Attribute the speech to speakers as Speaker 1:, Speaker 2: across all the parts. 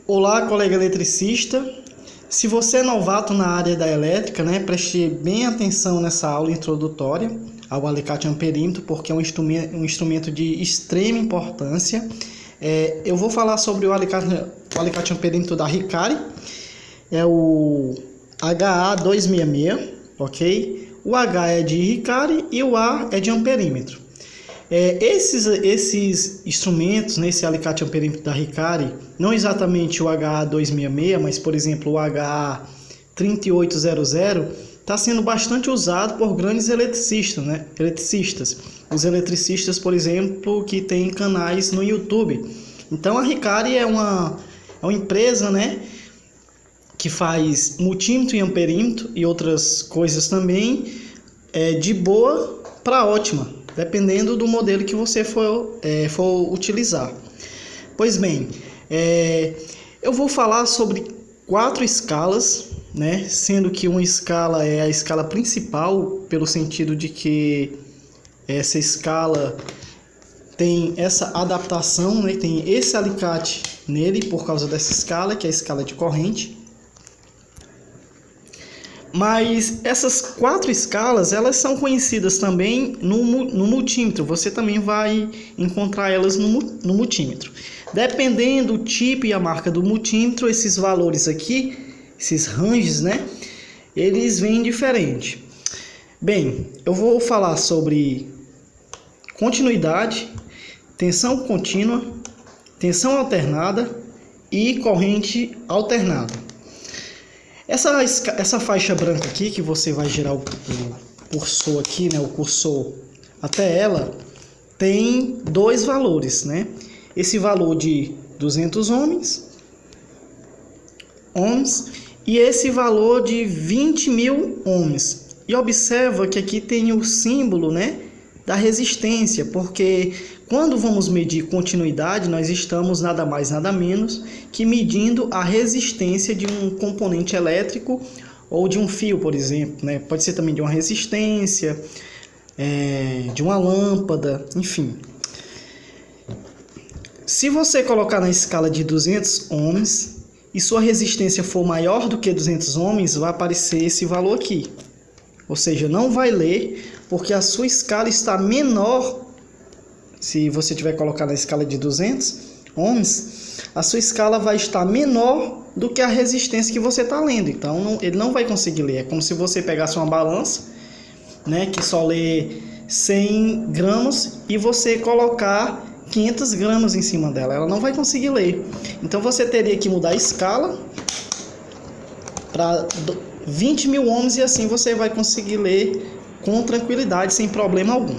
Speaker 1: Olá, colega eletricista. Se você é novato na área da elétrica, preste bem atenção nessa aula introdutória ao alicate amperímetro, porque é um instrumento de extrema importância. Eu vou falar sobre o alicate amperímetro da Hikari, é o HA266, ok? O H é de Hikari e o A é de amperímetro. Esses instrumentos, esse alicate amperímetro da Hikari, não exatamente o HA266, mas por exemplo o HA3800, está sendo bastante usado por grandes eletricistas. Os eletricistas, por exemplo, que têm canais no YouTube. Então a Hikari é uma empresa, que faz multímetro e amperímetro e outras coisas também, de boa para ótima, dependendo do modelo que você for utilizar. Pois bem, eu vou falar sobre 4 escalas, sendo que uma escala é a escala principal, pelo sentido de que essa escala tem essa adaptação, tem esse alicate nele por causa dessa escala, que é a escala de corrente. Mas essas 4 escalas, elas são conhecidas também no multímetro. Você também vai encontrar elas no multímetro. Dependendo do tipo e a marca do multímetro, esses valores aqui, esses ranges, eles vêm diferente. Bem, eu vou falar sobre continuidade, tensão contínua, tensão alternada e corrente alternada. Essa faixa branca aqui, que você vai girar o cursor aqui, o cursor até ela, tem 2 valores, Esse valor de 200 ohms e esse valor de 20.000 ohms. E observa que aqui tem o símbolo, da resistência, porque quando vamos medir continuidade, nós estamos nada mais nada menos que medindo a resistência de um componente elétrico ou de um fio, por exemplo, Pode ser também de uma resistência, de uma lâmpada, enfim. Se você colocar na escala de 200 ohms e sua resistência for maior do que 200 ohms, vai aparecer esse valor aqui. Ou seja, não vai ler porque a sua escala está menor. Se você tiver colocado na escala de 200 ohms, a sua escala vai estar menor do que a resistência que você está lendo. Então, ele não vai conseguir ler. É como se você pegasse uma balança, que só lê 100 gramas e você colocar 500 gramas em cima dela. Ela não vai conseguir ler. Então, você teria que mudar a escala para 20.000 ohms e assim você vai conseguir ler com tranquilidade, sem problema algum.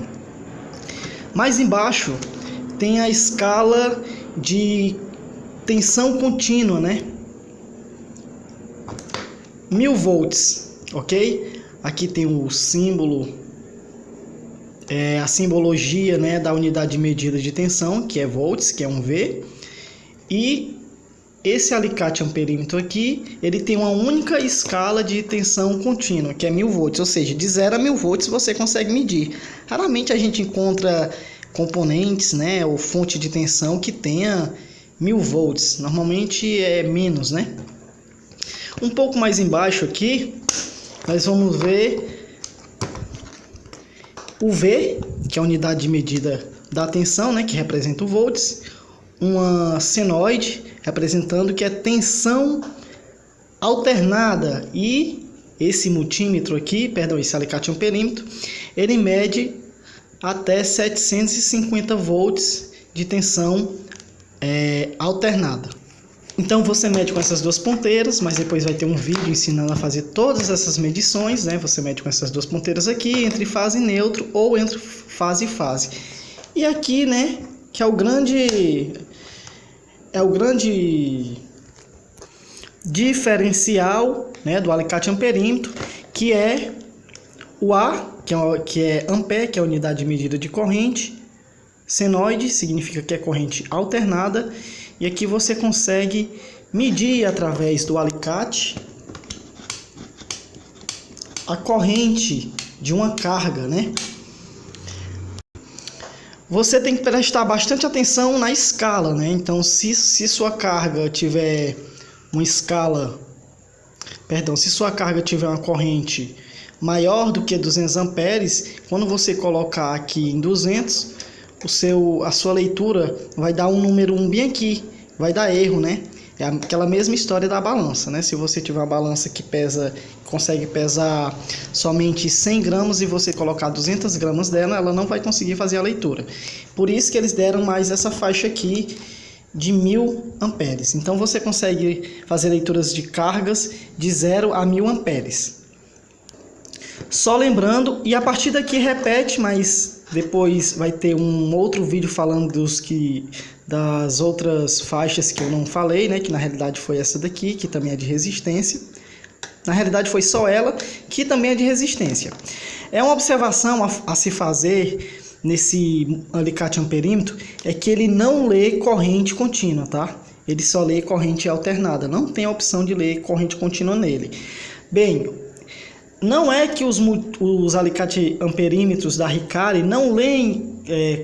Speaker 1: Mais embaixo tem a escala de tensão contínua, 1000 volts, ok? Aqui tem o símbolo, a simbologia, da unidade de medida de tensão, que é volts, que é um V. E esse alicate amperímetro aqui, ele tem uma única escala de tensão contínua, que é 1000 volts, ou seja, de 0 a 1000 volts você consegue medir. Raramente a gente encontra componentes, ou fonte de tensão que tenha 1000 volts, normalmente é menos, Um pouco mais embaixo aqui, nós vamos ver o V, que é a unidade de medida da tensão, que representa o volts, uma senoide, representando que é tensão alternada, e esse multímetro aqui, esse alicate amperímetro, ele mede até 750 volts de tensão alternada. Então você mede com essas 2 ponteiras, mas depois vai ter um vídeo ensinando a fazer todas essas medições, Você mede com essas 2 ponteiras aqui, entre fase e neutro ou entre fase e fase. E aqui, que é o grande diferencial, do alicate amperímetro, que é o A, que é ampere, que é a unidade de medida de corrente. Senoide significa que é corrente alternada. E aqui você consegue medir através do alicate a corrente de uma carga, Você tem que prestar bastante atenção na escala, né? Então, se sua carga tiver uma escala, se sua carga tiver uma corrente maior do que 200 amperes, quando você colocar aqui em 200, a sua leitura vai dar um número 1 bem aqui, vai dar erro, né? É aquela mesma história da balança, né? Se você tiver uma balança que consegue pesar somente 100 gramas e você colocar 200 gramas dela, ela não vai conseguir fazer a leitura. Por isso que eles deram mais essa faixa aqui de 1000 amperes. Então você consegue fazer leituras de cargas de 0 a 1000 amperes. Só lembrando, e a partir daqui repete, mas depois vai ter um outro vídeo falando das outras faixas que eu não falei, né? Que na realidade foi essa daqui, que também é de resistência. Na realidade foi só ela, que também é de resistência. É uma observação a se fazer nesse alicate amperímetro, é que ele não lê corrente contínua, tá? Ele só lê corrente alternada, não tem a opção de ler corrente contínua nele. Bem, não é que os alicate amperímetros da Hikari não leem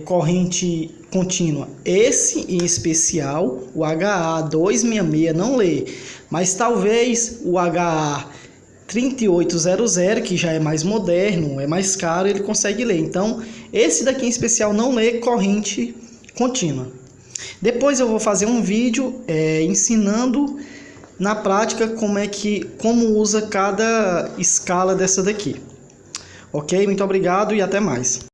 Speaker 1: corrente contínua. Esse em especial, o HA266 não lê, mas talvez o HA3800, que já é mais moderno, é mais caro, ele consegue ler. Então, esse daqui em especial não lê corrente contínua. Depois eu vou fazer um vídeo ensinando na prática como usa cada escala dessa daqui. Ok? Muito obrigado e até mais.